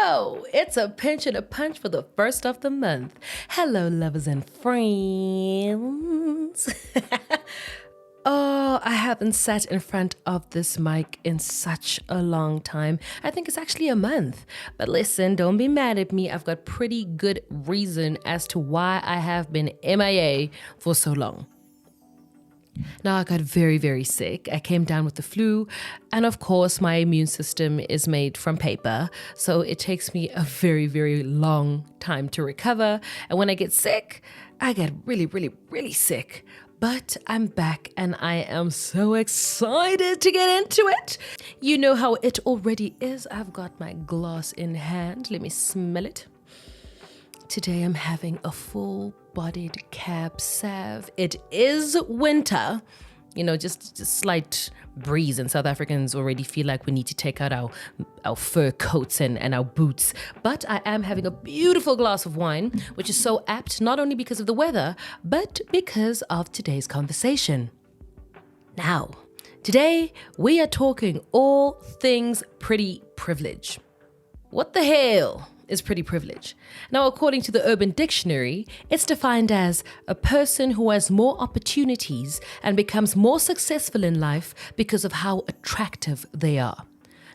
Yo, it's a pinch and a punch for the first of the month. Hello, lovers and friends. Oh, I haven't sat in front of this mic in such a long time. I think it's actually a month. But listen, don't be mad at me. I've got pretty good reason as to why I have been MIA for so long. Now, I got very, very sick. I came down with the flu. And of course, my immune system is made from paper. So it takes me a very, very long time to recover. And when I get sick, I get really, really, really sick. But I'm back and I am so excited to get into it. You know how it already is. I've got my glass in hand. Let me smell it. Today I'm having a full-bodied Cab Sav. It is winter. You know, just slight breeze, and South Africans already feel like we need to take out our fur coats and our boots. But I am having a beautiful glass of wine, which is so apt, not only because of the weather, but because of today's conversation. Now, today we are talking all things pretty privilege. What the hell is pretty privilege? Now, according to the Urban Dictionary, it's defined as a person who has more opportunities and becomes more successful in life because of how attractive they are.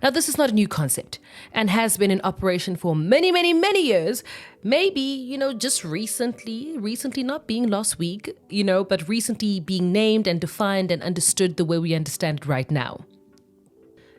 Now, this is not a new concept and has been in operation for many, many, many years. Maybe, just recently not being last week, but recently being named and defined and understood the way we understand it right now.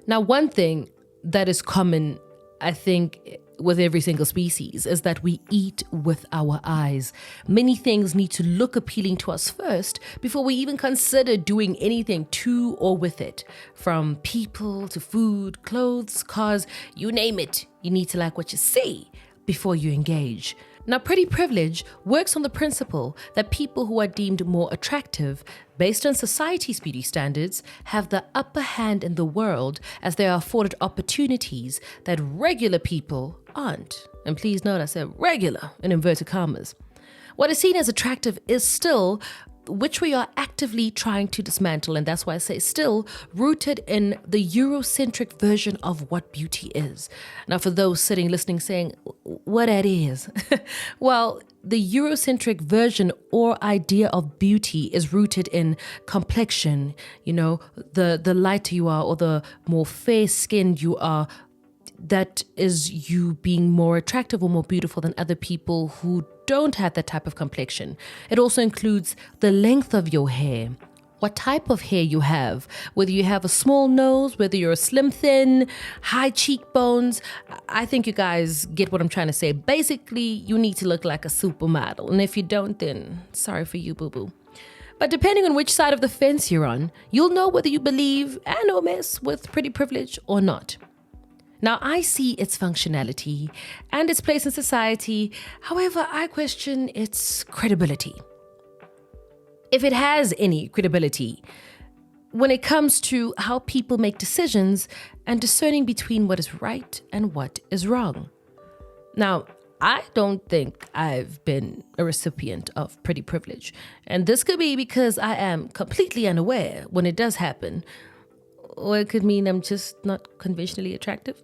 Now, one thing that is common, I think, with every single species is that we eat with our eyes. Many things need to look appealing to us first before we even consider doing anything to or with it. From people to food, clothes, cars, you name it. You need to like what you see before you engage. Now, pretty privilege works on the principle that people who are deemed more attractive, based on society's beauty standards, have the upper hand in the world as they are afforded opportunities that regular people aren't. And please note I said regular in inverted commas. What is seen as attractive is still, which we are actively trying to dismantle, and that's why I say still, rooted in the Eurocentric version of what beauty is. Now, for those sitting listening saying, what that is? Well, the Eurocentric version or idea of beauty is rooted in complexion. The lighter you are or the more fair-skinned you are, that is you being more attractive or more beautiful than other people who don't have that type of complexion. It also includes the length of your hair, what type of hair you have, whether you have a small nose, whether you're a slim, thin, high cheekbones. I think you guys get what I'm trying to say. Basically, you need to look like a supermodel. And if you don't, then sorry for you, boo-boo. But depending on which side of the fence you're on, you'll know whether you believe and or mess with pretty privilege or not. Now, I see its functionality and its place in society. However, I question its credibility. If it has any credibility when it comes to how people make decisions and discerning between what is right and what is wrong. Now, I don't think I've been a recipient of pretty privilege. And this could be because I am completely unaware when it does happen. Or it could mean I'm just not conventionally attractive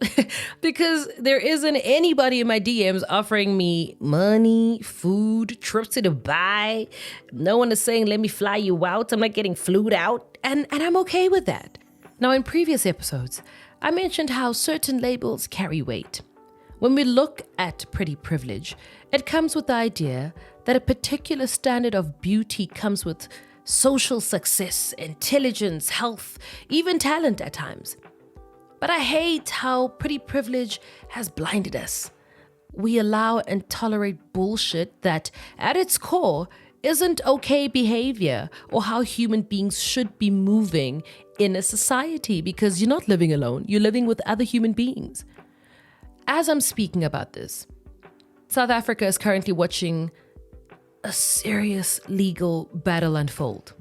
because there isn't anybody in my DMs offering me money, food, trips to Dubai. No one is saying, let me fly you out. I'm not getting flued out. And I'm okay with that. Now, in previous episodes, I mentioned how certain labels carry weight. When we look at pretty privilege, it comes with the idea that a particular standard of beauty comes with social success, intelligence, health, even talent at times. But I hate how pretty privilege has blinded us. We allow and tolerate bullshit that, at its core, isn't okay behavior or how human beings should be moving in a society, because you're not living alone, you're living with other human beings. As I'm speaking about this, South Africa is currently watching a serious legal battle unfold.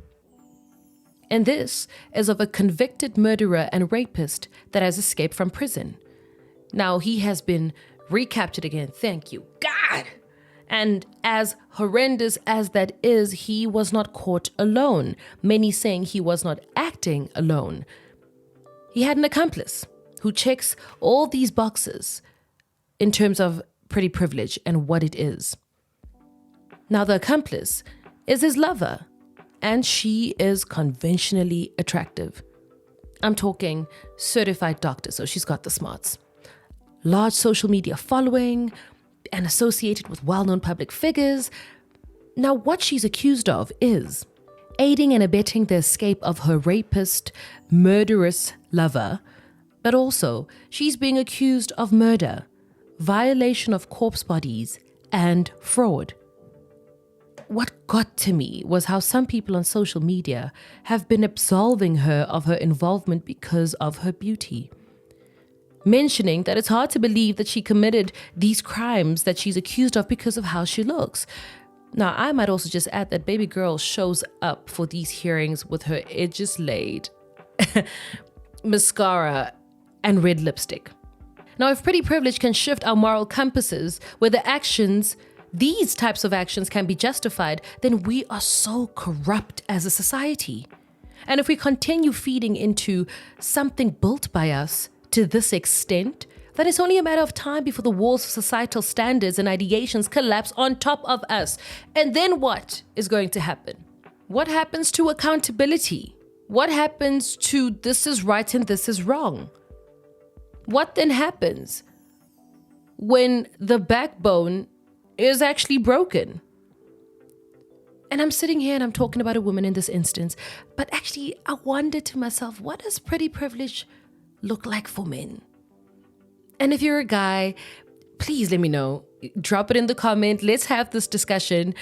And this is of a convicted murderer and rapist that has escaped from prison. Now, he has been recaptured again, thank you, God! And as horrendous as that is, he was not caught alone. Many saying he was not acting alone. He had an accomplice who checks all these boxes. in terms of pretty privilege and what it is. Now, the accomplice is his lover, and she is conventionally attractive. I'm talking certified doctor, so she's got the smarts. Large social media following and associated with well-known public figures. Now, what she's accused of is aiding and abetting the escape of her rapist, murderous lover, but also she's being accused of murder, violation of corpse bodies, and fraud. What got to me was how some people on social media have been absolving her of her involvement because of her beauty, mentioning that it's hard to believe that she committed these crimes that she's accused of because of how she looks. Now, I might also just add that baby girl shows up for these hearings with her edges laid, mascara, and red lipstick. Now, if pretty privilege can shift our moral compasses where these types of actions can be justified, then we are so corrupt as a society. And if we continue feeding into something built by us to this extent, then it's only a matter of time before the walls of societal standards and ideations collapse on top of us. And then what is going to happen? What happens to accountability? What happens to this is right and this is wrong? What then happens when the backbone is actually broken? And I'm sitting here and I'm talking about a woman in this instance, but actually I wondered to myself, what does pretty privilege look like for men? And if you're a guy, please let me know. Drop it in the comment. Let's have this discussion.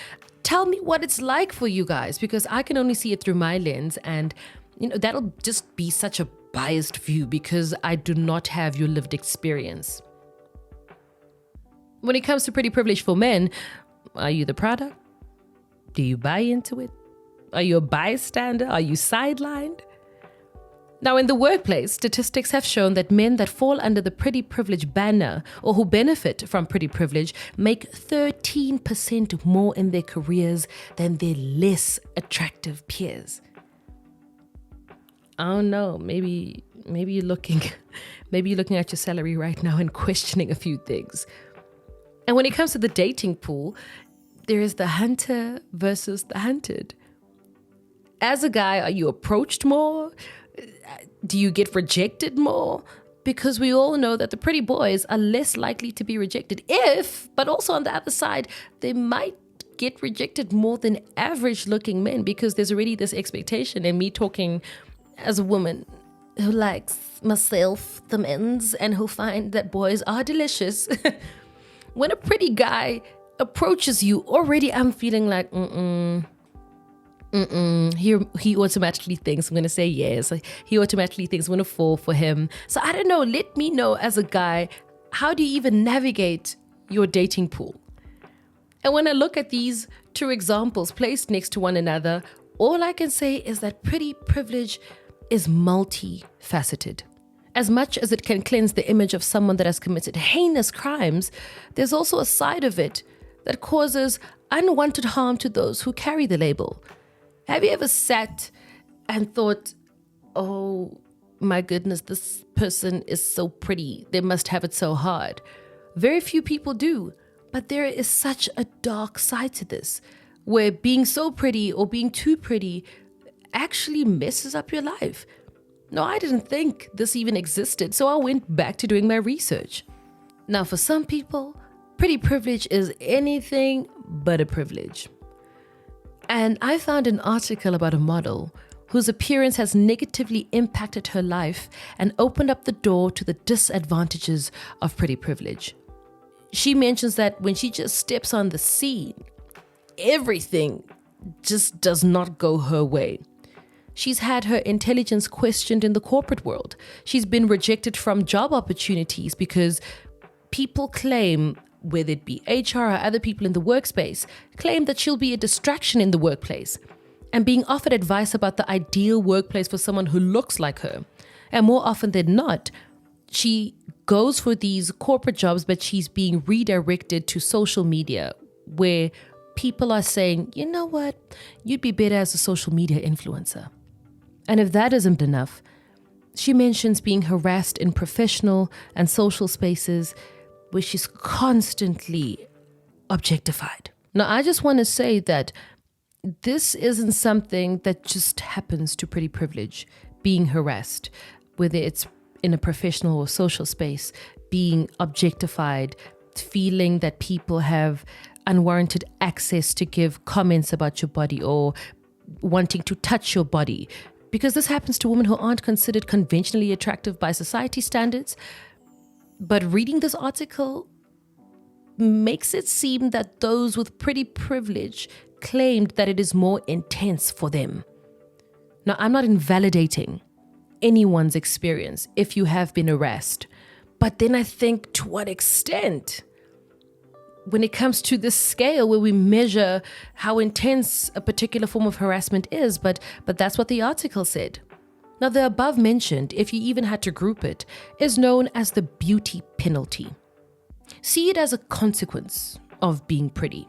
Tell me what it's like for you guys, because I can only see it through my lens, and that'll just be such a biased view because I do not have your lived experience. When it comes to pretty privilege for men, are you the product? Do you buy into it? Are you a bystander? Are you sidelined? Now, in the workplace, statistics have shown that men that fall under the pretty privilege banner or who benefit from pretty privilege make 13% more in their careers than their less attractive peers. I don't know, maybe you're looking at your salary right now and questioning a few things. And when it comes to the dating pool, there is the hunter versus the hunted. As a guy, are you approached more? Do you get rejected more? Because we all know that the pretty boys are less likely to be rejected but also on the other side, they might get rejected more than average looking men because there's already this expectation, and me talking as a woman who likes myself, the men's, and who find that boys are delicious. When a pretty guy approaches you, already I'm feeling like, he automatically thinks I'm going to say yes. He automatically thinks I'm going to fall for him. So I don't know, let me know as a guy, how do you even navigate your dating pool? And when I look at these two examples placed next to one another, all I can say is that pretty privilege is multifaceted. As much as it can cleanse the image of someone that has committed heinous crimes, there's also a side of it that causes unwanted harm to those who carry the label. Have you ever sat and thought, oh my goodness, this person is so pretty, they must have it so hard? Very few people do, but there is such a dark side to this, where being so pretty or being too pretty actually messes up your life. No, I didn't think this even existed, so I went back to doing my research. Now, for some people, pretty privilege is anything but a privilege. And I found an article about a model whose appearance has negatively impacted her life and opened up the door to the disadvantages of pretty privilege. She mentions that when she just steps on the scene, everything just does not go her way. She's had her intelligence questioned in the corporate world. She's been rejected from job opportunities because people claim, whether it be HR or other people in the workspace, claim that she'll be a distraction in the workplace, and being offered advice about the ideal workplace for someone who looks like her. And more often than not, she goes for these corporate jobs, but she's being redirected to social media where people are saying, you know what, you'd be better as a social media influencer. And if that isn't enough, she mentions being harassed in professional and social spaces, where she's constantly objectified. Now, I just want to say that this isn't something that just happens to pretty privilege, being harassed, whether it's in a professional or social space, being objectified, feeling that people have unwarranted access to give comments about your body or wanting to touch your body. Because this happens to women who aren't considered conventionally attractive by society standards. But reading this article makes it seem that those with pretty privilege claimed that it is more intense for them. Now, I'm not invalidating anyone's experience if you have been harassed, but then I think, to what extent? When it comes to this scale where we measure how intense a particular form of harassment is, but that's what the article said. Now, the above mentioned, if you even had to group it, is known as the beauty penalty. See it as a consequence of being pretty,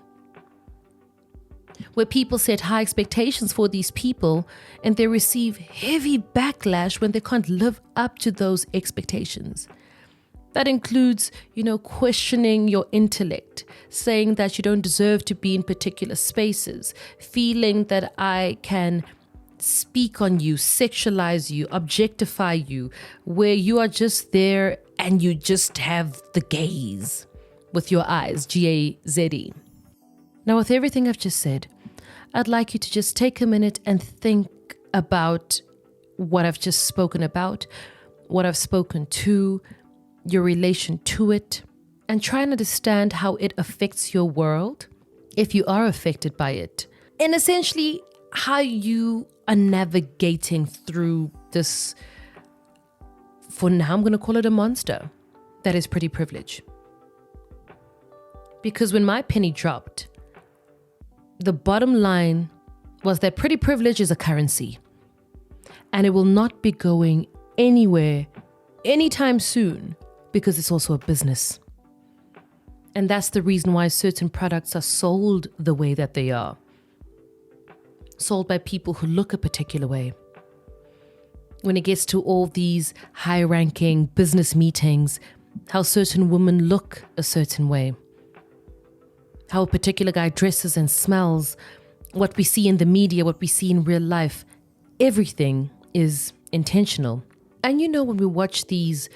where people set high expectations for these people and they receive heavy backlash when they can't live up to those expectations. That includes, questioning your intellect, saying that you don't deserve to be in particular spaces, feeling that I can speak on you, sexualize you, objectify you, where you are just there and you just have the gaze with your eyes, Gaze. Now, with everything I've just said, I'd like you to just take a minute and think about what I've just spoken about, what I've spoken to, your relation to it, and try and understand how it affects your world, if you are affected by it, and essentially how you are navigating through this, for now I'm going to call it a monster, that is pretty privilege. Because when my penny dropped, the bottom line was that pretty privilege is a currency, and it will not be going anywhere anytime soon, because it's also a business. And that's the reason why certain products are sold the way that they are. Sold by people who look a particular way. When it gets to all these high-ranking business meetings, how certain women look a certain way. How a particular guy dresses and smells, what we see in the media, what we see in real life, everything is intentional. And when we watch these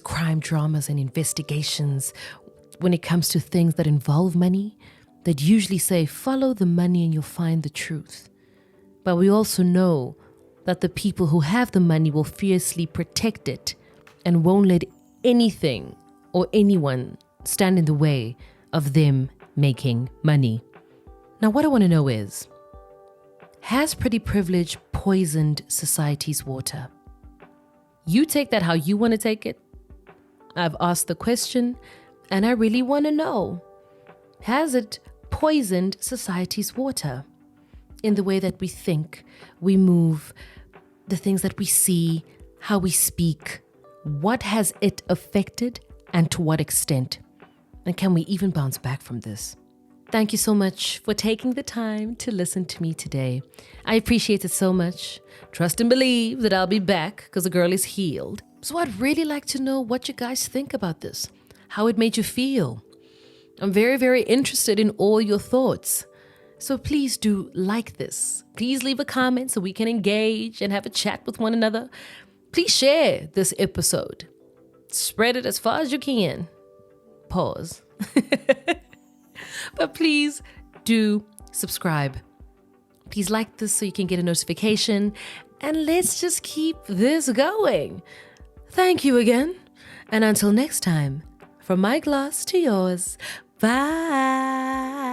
crime dramas and investigations, when it comes to things that involve money, that usually say, follow the money and you'll find the truth. But we also know that the people who have the money will fiercely protect it and won't let anything or anyone stand in the way of them making money. Now, what I want to know is, has pretty privilege poisoned society's water? You take that how you want to take it. I've asked the question, and I really want to know, has it poisoned society's water in the way that we think, we move, the things that we see, how we speak? What has it affected and to what extent? And can we even bounce back from this? Thank you so much for taking the time to listen to me today. I appreciate it so much. Trust and believe that I'll be back because the girl is healed. So I'd really like to know what you guys think about this, how it made you feel. I'm very, very interested in all your thoughts. So please do like this. Please leave a comment so we can engage and have a chat with one another. Please share this episode. Spread it as far as you can. Pause. But please do subscribe. Please like this so you can get a notification. And let's just keep this going. Thank you again. And until next time, from my glass to yours, bye.